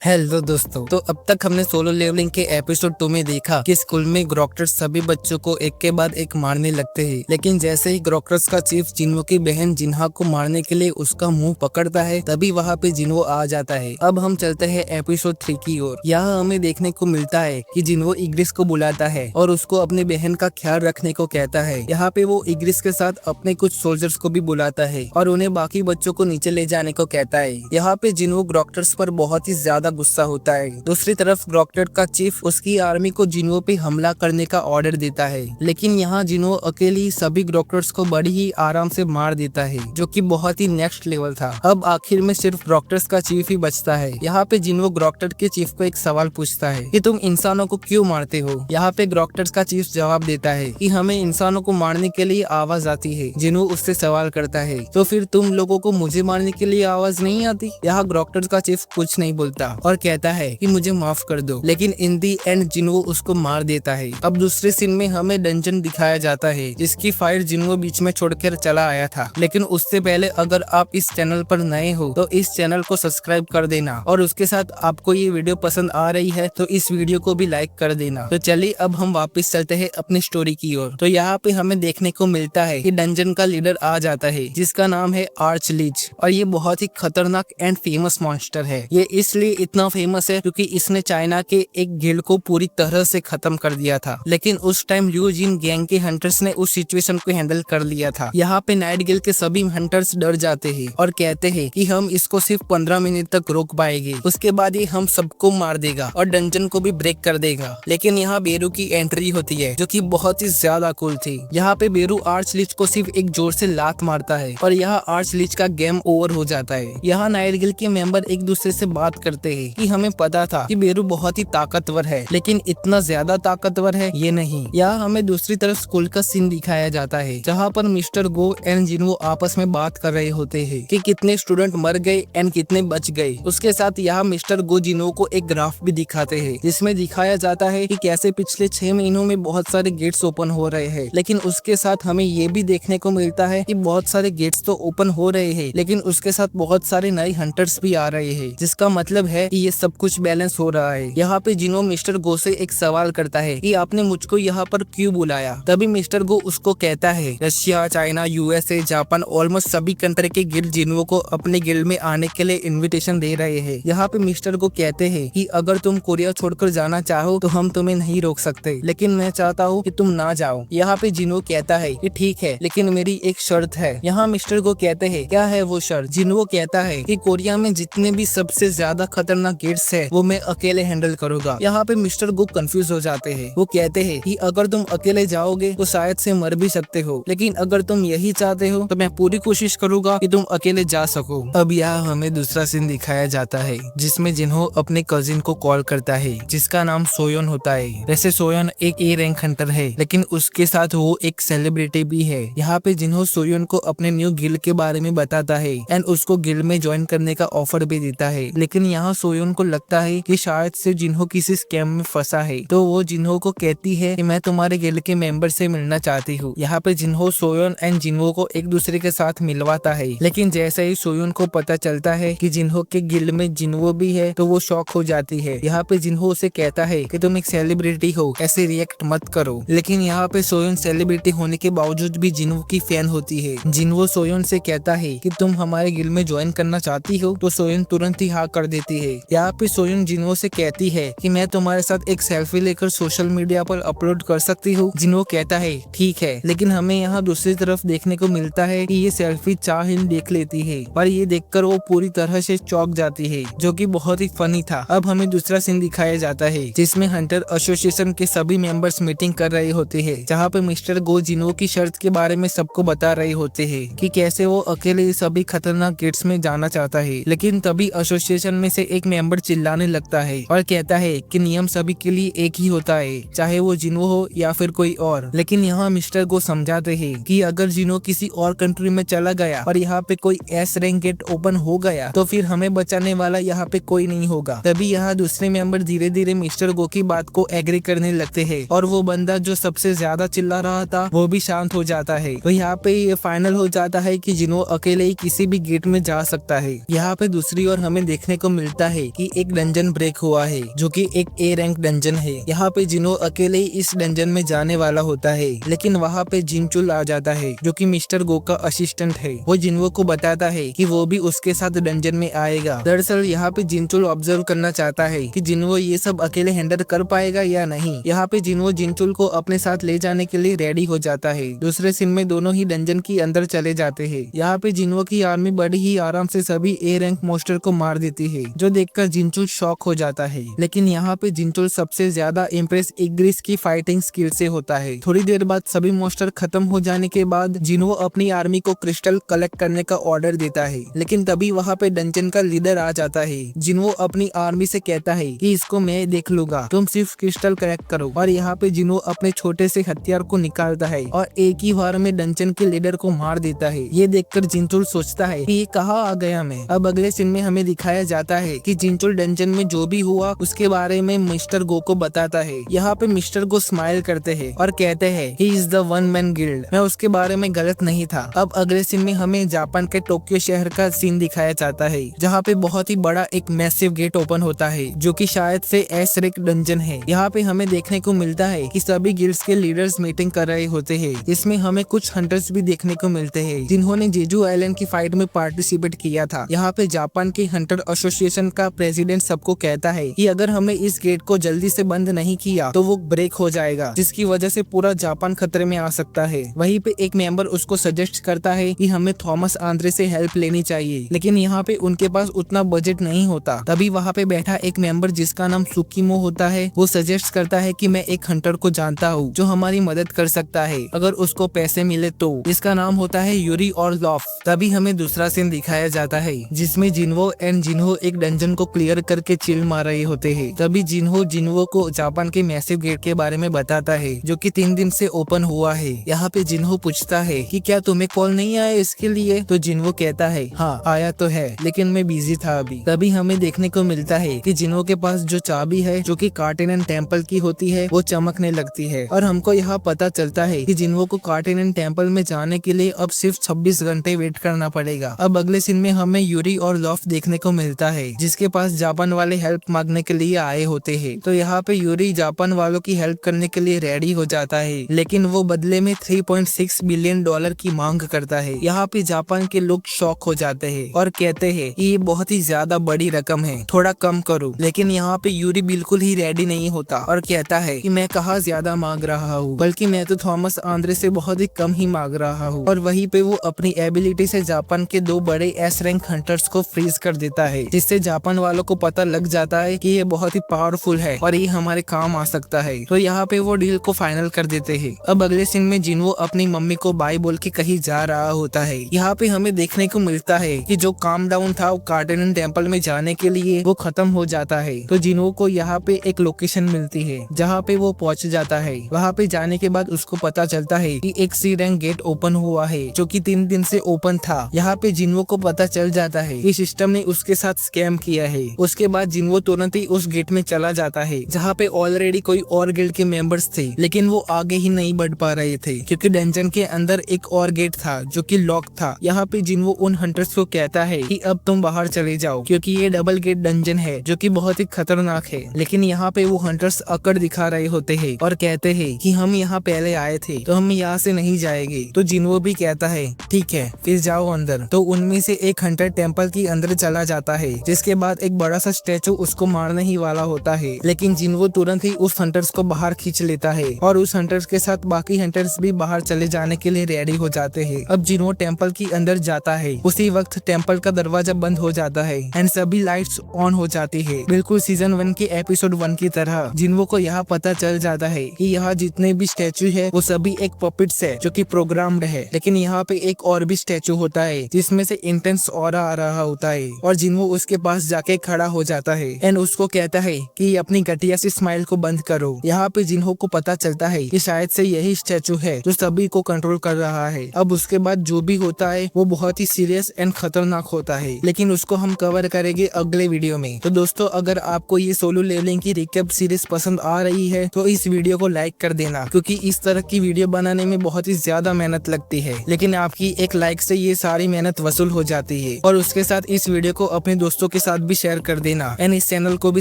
Hello दोस्तों, तो अब तक हमने सोलो लेवलिंग के एपिसोड 2 में देखा कि स्कूल में ग्रोक्टर्स सभी बच्चों को एक के बाद एक मारने लगते हैं। लेकिन जैसे ही ग्रोक्टर्स का चीफ जिन्हो की बहन जिन्हा को मारने के लिए उसका मुंह पकड़ता है, तभी वहाँ पे जिन्हो आ जाता है। अब हम चलते हैं एपिसोड 3 की ओर। यहाँ हमें देखने को मिलता है कि जिन्हो इग्रिस को बुलाता है और उसको अपनी बहन का ख्याल रखने को कहता है। यहाँ पे वो इग्रिस के साथ अपने कुछ सोल्जर्स को भी बुलाता है और उन्हें बाकी बच्चों को नीचे ले जाने को कहता है। यहाँ पे जिन्हो ग्रोक्टर्स पर बहुत ही ज्यादा गुस्सा होता है। दूसरी तरफ ग्रोक्टर का चीफ उसकी आर्मी को जिन्हो पे हमला करने का ऑर्डर देता है, लेकिन यहाँ जिन्हो अकेली सभी ग्रोक्टर्स को बड़ी ही आराम से मार देता है, जो कि बहुत ही नेक्स्ट लेवल था। अब आखिर में सिर्फ ग्रोक्टर्स का चीफ ही बचता है। यहाँ पे जिन्हो ग्रोक्टर के चीफ को एक सवाल पूछता है कि तुम इंसानों को क्यों मारते हो। यहाँ पे ग्रोक्टर्स का चीफ जवाब देता है कि हमें इंसानों को मारने के लिए आवाज आती है। जिन्हो उससे सवाल करता है, तो फिर तुम लोगों को मुझे मारने के लिए आवाज नहीं आती। यहाँ ग्रोक्टर्स का चीफ कुछ नहीं बोलता और कहता है कि मुझे माफ कर दो, लेकिन इन दी एंड जिन्हो उसको मार देता है। अब दूसरे सीन में हमें डंजन दिखाया जाता है, जिसकी फाइट जिन्हो बीच में छोड़कर चला आया था। लेकिन उससे पहले अगर आप इस चैनल पर नए हो तो इस चैनल को सब्सक्राइब कर देना, और उसके साथ आपको ये वीडियो पसंद आ रही है तो इस वीडियो को भी लाइक कर देना। तो चलिए अब हम वापस चलते हैं अपनी स्टोरी की ओर। तो यहाँ पे हमें देखने को मिलता है कि डंजन का लीडर आ जाता है, जिसका नाम है आर्च लीच, और ये बहुत ही खतरनाक एंड फेमस मॉन्स्टर है। ये इसलिए इतना फेमस है क्योंकि इसने चाइना के एक गिल्ड को पूरी तरह से खत्म कर दिया था। लेकिन उस टाइम लिu जिन गैंग के हंटर्स ने उस सिचुएशन को हैंडल कर लिया था। यहाँ पे नाइट गिल्ड के सभी हंटर्स डर जाते हैं और कहते हैं कि हम इसको सिर्फ 15 मिनट तक रोक पाएंगे, उसके बाद ये हम सबको मार देगा और डंजन को भी ब्रेक कर देगा। लेकिन यहाँ बेरू की एंट्री होती है, जो कि बहुत ही ज्यादा कूल थी। यहाँ पे बेरू आर्च लीच को सिर्फ एक जोर से लात मारता है और यहाँ आर्च लीच का गेम ओवर हो जाता है। यहाँ नाइट गिल्ड के मेंबर एक दूसरे से बात करते हैं कि हमें पता था कि बेरू बहुत ही ताकतवर है, लेकिन इतना ज्यादा ताकतवर है ये नहीं। यहाँ हमें दूसरी तरफ स्कूल का सीन दिखाया जाता है, जहाँ पर मिस्टर गो एंड जिन्हो आपस में बात कर रहे होते हैं कि कितने स्टूडेंट मर गए एंड कितने बच गए। उसके साथ यहाँ मिस्टर गो जिन्हो को एक ग्राफ भी दिखाते हैं, जिसमें दिखाया जाता है कि कैसे पिछले 6 महीनों में बहुत सारे गेट्स ओपन हो रहे हैं। लेकिन उसके साथ हमें ये भी देखने को मिलता है कि बहुत सारे गेट्स तो ओपन हो रहे हैं, लेकिन उसके साथ बहुत सारे नए हंटर्स भी आ रहे हैं, जिसका मतलब है कि ये सब कुछ बैलेंस हो रहा है। यहाँ पे जिन्हो मिस्टर गो से एक सवाल करता है कि आपने मुझको यहाँ पर क्यों बुलाया। तभी मिस्टर गो उसको कहता है Russia, China, USA, Japan, almost सभी कंट्री के गिल्ड जिन्हो को अपने गिल्ड में आने के लिए इन्विटेशन दे रहे हैं। यहाँ पे मिस्टर गो कहते हैं कि अगर तुम कोरिया छोड़कर जाना चाहो तो हम तुम्हें नहीं रोक सकते, लेकिन मैं चाहता हूँ कि तुम ना जाओ। यहाँ पे जिन्हो कहता है कि ठीक है, लेकिन मेरी एक शर्त है। यहाँ मिस्टर गो कहते हैं क्या है वो शर्त। जिन्हो कहता है कि कोरिया में जितने भी सबसे ज्यादा खतरनाक गेट्स है वो मैं अकेले हैंडल करूंगा। यहाँ पे मिस्टर गो कंफ्यूज हो जाते हैं। वो कहते हैं कि अगर तुम अकेले जाओगे तो शायद से मर भी सकते हो, लेकिन अगर तुम यही चाहते हो तो मैं पूरी कोशिश करूंगा कि तुम अकेले जा सको। अब यहाँ हमें दूसरा सीन दिखाया जाता है, जिसमें जिन्हो अपने कजिन को कॉल करता है, जिसका नाम सोयोन होता है। वैसे सोयोन एक ए रैंक हंटर है, लेकिन उसके साथ वो एक सेलिब्रिटी भी है। यहाँ पे जिन्हो सोयोन को अपने न्यू गिल्ड के बारे में बताता है एंड उसको गिल्ड में ज्वाइन करने का ऑफर भी देता है। लेकिन यहाँ सोयोन को लगता है कि शायद से जिन्हो किसी स्कैम में फंसा है, तो वो जिन्हो को कहती है कि मैं तुम्हारे गिल्ड के मेंबर से मिलना चाहती हूँ। यहाँ पे जिन्हो सोयोन एंड जिन्हो को एक दूसरे के साथ मिलवाता है, लेकिन जैसे ही सोयोन को पता चलता है कि जिन्हो के गिल्ड में जिन्हो भी है तो वो शॉक हो जाती है। यहाँ पे जिन्हो उसे कहता है कि तुम एक सेलिब्रिटी हो, ऐसे रिएक्ट मत करो। लेकिन यहाँ पे सोयोन सेलिब्रिटी होने के बावजूद भी जिन्हो की फैन होती है। जिन्हो सोयोन से कहता है कि तुम हमारे गिल्ड में ज्वाइन करना चाहती हो, तो सोयोन तुरंत ही हाँ कर देती है। यहाँ पे सोयोन जिन्हो से कहती है कि मैं तुम्हारे साथ एक सेल्फी लेकर सोशल मीडिया पर अपलोड कर सकती हूँ। जिन्हो कहता है ठीक है, लेकिन हमें यहाँ दूसरी तरफ देखने को मिलता है कि ये सेल्फी चाहिन देख लेती है, पर ये देखकर वो पूरी तरह से चौंक जाती है, जो कि बहुत ही फनी था। अब हमें दूसरा सीन दिखाया जाता है, जिसमें हंटर एसोसिएशन के सभी मेंबर्स मीटिंग कर रहे होते हैं, जहाँ पे मिस्टर गो जिन्हो की शर्त के बारे में सबको बता रहे होते हैं कि कैसे वो अकेले सभी खतरनाक गेट्स में जाना चाहता है। लेकिन तभी एसोसिएशन में से एक मेंबर चिल्लाने लगता है और कहता है कि नियम सभी के लिए एक ही होता है, चाहे वो जिन्हो हो या फिर कोई और। लेकिन यहाँ मिस्टर गो समझाते हैं कि अगर जिन्हो किसी और कंट्री में चला गया और यहाँ पे कोई एस रैंक गेट ओपन हो गया तो फिर हमें बचाने वाला यहाँ पे कोई नहीं होगा। तभी यहाँ दूसरे मेंबर धीरे धीरे मिस्टर गो की बात को एग्री करने लगते हैं और वो बंदा जो सबसे ज्यादा चिल्ला रहा था वो भी शांत हो जाता है। तो यहाँ पे ये फाइनल हो जाता है कि जिन्हो अकेले ही किसी भी गेट में जा सकता है। यहाँ पे दूसरी ओर हमें देखने को मिलता है कि एक डंजन ब्रेक हुआ है जो कि एक ए रैंक डंजन है। यहाँ पे जिन्हो अकेले ही इस डंजन में जाने वाला होता है, लेकिन वहाँ पे जिनचुल आ जाता है जो कि मिस्टर गो का असिस्टेंट है। वो जिन्हो को बताता है कि वो भी उसके साथ डंजन में आएगा। दरअसल यहाँ पे जिनचुल ऑब्जर्व करना चाहता है कि जिन्हो ये सब अकेले हैंडल कर पाएगा या नहीं। यहाँ पे जिन्हो जिनचुल को अपने साथ ले जाने के लिए रेडी हो जाता है। दूसरे सीन में दोनों ही डंजन की अंदर चले जाते हैं। यहाँ पे जिन्हो की आर्मी बड़ी ही आराम से सभी ए रैंक मोस्टर को मार देती है, जो देखकर जिनचुल शॉक हो जाता है। लेकिन यहाँ पे जिनचुल सबसे ज्यादा इम्प्रेस इग्रिस की फाइटिंग स्किल से होता है। थोड़ी देर बाद सभी मोस्टर खत्म हो जाने के बाद जिन्हो अपनी आर्मी को क्रिस्टल कलेक्ट करने का ऑर्डर देता है, लेकिन तभी वहाँ पे डंजन का लीडर आ जाता है। जिन्हो अपनी आर्मी से कहता है कि इसको मैं देख लूंगा, तुम सिर्फ क्रिस्टल कलेक्ट करो। और यहाँ पे जिन्हो अपने छोटे से हथियार को निकालता है और एक ही बार में डंजन के लीडर को मार देता है। ये देखकर जिनचुल सोचता है कि ये कहाँ आ गया मैं। अब अगले सीन में हमें दिखाया जाता है कि जिनचुल डंजन में जो भी हुआ उसके बारे में मिस्टर गो को बताता है। यहाँ पे मिस्टर गो स्माइल करते हैं और कहते हैं he is the one man guild, मैं उसके बारे में गलत नहीं था। अब अगले सीन में हमें जापान के टोक्यो शहर का सीन दिखाया जाता है, जहाँ पे बहुत ही बड़ा एक मैसिव गेट ओपन होता है जो कि शायद से एस रैंक डंजन है। यहाँ पे हमें देखने को मिलता है कि सभी गिल्ड्स के लीडर्स मीटिंग कर रहे होते हैं। इसमें हमें कुछ हंटर्स भी देखने को मिलते हैं जिन्होंने जेजू आइलैंड की फाइट में पार्टिसिपेट किया था। यहाँ पे जापान की हंटर एसोसिएशन का प्रेसिडेंट सबको कहता है कि अगर हमें इस गेट को जल्दी से बंद नहीं किया तो वो ब्रेक हो जाएगा, जिसकी वजह से पूरा जापान खतरे में आ सकता है। वहीं पे एक मेंबर उसको सजेस्ट करता है कि हमें थॉमस आंद्रे से हेल्प लेनी चाहिए, लेकिन यहाँ पे उनके पास उतना बजट नहीं होता। तभी वहाँ पे बैठा एक मेंबर जिसका नाम सुकीमो होता है, वो सजेस्ट करता है कि मैं एक हंटर को जानता हूँ जो हमारी मदद कर सकता है अगर उसको पैसे मिले तो। इसका नाम होता है यूरी और लॉफ। तभी हमें दूसरा सीन दिखाया जाता है जिसमें जिन्हो एंड जिन्हो एक डंजन को क्लियर करके चिल मार रहे होते हैं। तभी जिन्हो को जापान के मैसिव गेट के बारे में बताता है जो कि 3 दिन से ओपन हुआ है। यहाँ पे जिन्हो पूछता है कि क्या तुम्हें कॉल नहीं आया इसके लिए, तो जिन्हो कहता है हाँ आया तो है, लेकिन मैं बिजी था अभी। तभी हमें देखने को मिलता है कि जिन्हो के पास जो चाबी है जो कि कार्टेनन टेम्पल की होती है वो चमकने लगती है और हमको यहाँ पता चलता है कि जिन्हो को कार्टेनन टेम्पल में जाने के लिए अब सिर्फ 26 घंटे वेट करना पड़ेगा। अब अगले सीन में हमें यूरी और लॉफ देखने को मिलता है जिसके पास जापान वाले हेल्प मांगने के लिए आए होते हैं। तो यहाँ पे यूरी जापान वालों की हेल्प करने के लिए रेडी हो जाता है, लेकिन वो बदले में 3.6 बिलियन डॉलर की मांग करता है। यहाँ पे जापान के लोग शॉक हो जाते हैं और कहते हैं कि ये बहुत ही ज्यादा बड़ी रकम है, थोड़ा कम करो। लेकिन यहाँ पे यूरी बिल्कुल ही रेडी नहीं होता और कहता है कि मैं कहाँ ज्यादा मांग रहा हूँ, बल्कि मैं तो थॉमस आंद्रे से बहुत ही कम ही मांग रहा हूँ। और वहीं पे वो अपनी एबिलिटी से जापान के 2 बड़े एस रैंक हंटर्स को फ्रीज कर देता है, जिससे जापान वालों को पता लग जाता है कि ये बहुत ही पावरफुल है और ये हमारे काम आ सकता है। तो यहाँ पे वो डील को फाइनल कर देते हैं। अब अगले सीन में जिन्हो अपनी मम्मी को बाय बोल के कहीं जा रहा होता है। यहाँ पे हमें देखने को मिलता है कि जो काम डाउन था कार्टेनन टेम्पल में जाने के लिए वो खत्म हो जाता है। तो जिन्हो को यहाँ पे एक लोकेशन मिलती है जहाँ पे वो पहुंच जाता है। वहाँ पे जाने के बाद उसको पता चलता है कि एक सी रैंक गेट ओपन हुआ है जो कि 3 दिन से ओपन था। यहाँ पे जिन्हो को पता चल जाता है कि सिस्टम ने उसके साथ स्कैम किया है। उसके बाद जिन्हो तुरंत ही उस गेट में चला जाता है जहाँ पे ऑलरेडी कोई और गिल्ड के मेंबर्स थे, लेकिन वो आगे ही नहीं बढ़ पा रहे थे क्योंकि डंजन के अंदर एक और गेट था जो कि लॉक था। यहाँ पे जिन्हो उन हंटर्स को कहता है कि अब तुम बाहर चले जाओ क्योंकि ये डबल गेट डंजन है जो कि बहुत ही खतरनाक है। लेकिन यहाँ पे वो हंटर्स अकड़ दिखा रहे होते हैं और कहते हैं कि हम यहाँ पहले आए थे तो हम यहाँ से नहीं जाएंगे। तो जिन्हो भी कहता है ठीक है फिर जाओ अंदर। तो उनमें से एक हंटर टेम्पल के अंदर चला जाता है, जिसके बाद एक बड़ा सा स्टैचू उसको मारने ही वाला होता है, लेकिन जिन्हो तुरंत ही उस हंटर्स को बाहर खींच लेता है और उस हंटर्स के साथ बाकी हंटर्स भी बाहर चले जाने के लिए रेडी हो जाते हैं। अब जिन्हो टेम्पल के अंदर जाता है, उसी वक्त टेम्पल का दरवाजा बंद हो जाता है एंड सभी लाइट्स ऑन हो जाती है, बिल्कुल सीजन 1 के एपिसोड 1 की तरह। जिन्हो को यहाँ पता चल जाता है कि यहाँ जितने भी स्टैचू है वो सभी एक पपेट्स है जो कि प्रोग्राम्ड है। लेकिन यहाँ पे एक और भी स्टैचू होता है जिसमें से इंटेंस ऑरा आ रहा होता है और जिन्हो उसके पास जाके खड़ा हो जाता है एंड उसको कहता है कि अपनी घटिया सी स्माइल को बंद करो। यहाँ पे जिन्हो को पता चलता है कि शायद से यही स्टैचू है जो सभी को कंट्रोल कर रहा है। अब उसके बाद जो भी होता है वो बहुत ही सीरियस एंड खतरनाक होता है, लेकिन उसको हम कवर करेंगे अगले वीडियो में। तो दोस्तों अगर आपको ये सोलो लेवलिंग की रिकैप सीरीज पसंद आ रही है तो इस वीडियो को लाइक कर देना, क्योंकि इस तरह की वीडियो बनाने में बहुत ही ज्यादा मेहनत लगती है, लेकिन आपकी एक लाइक से ये सारी मेहनत वसूल हो जाती है। और उसके साथ इस वीडियो को अपने दोस्तों के साथ स्क्रीनशॉट भी शेयर कर देना एंड इस चैनल को भी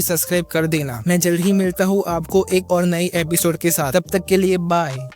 सब्सक्राइब कर देना। मैं जल्द ही मिलता हूँ आपको एक और नई एपिसोड के साथ, तब तक के लिए बाय।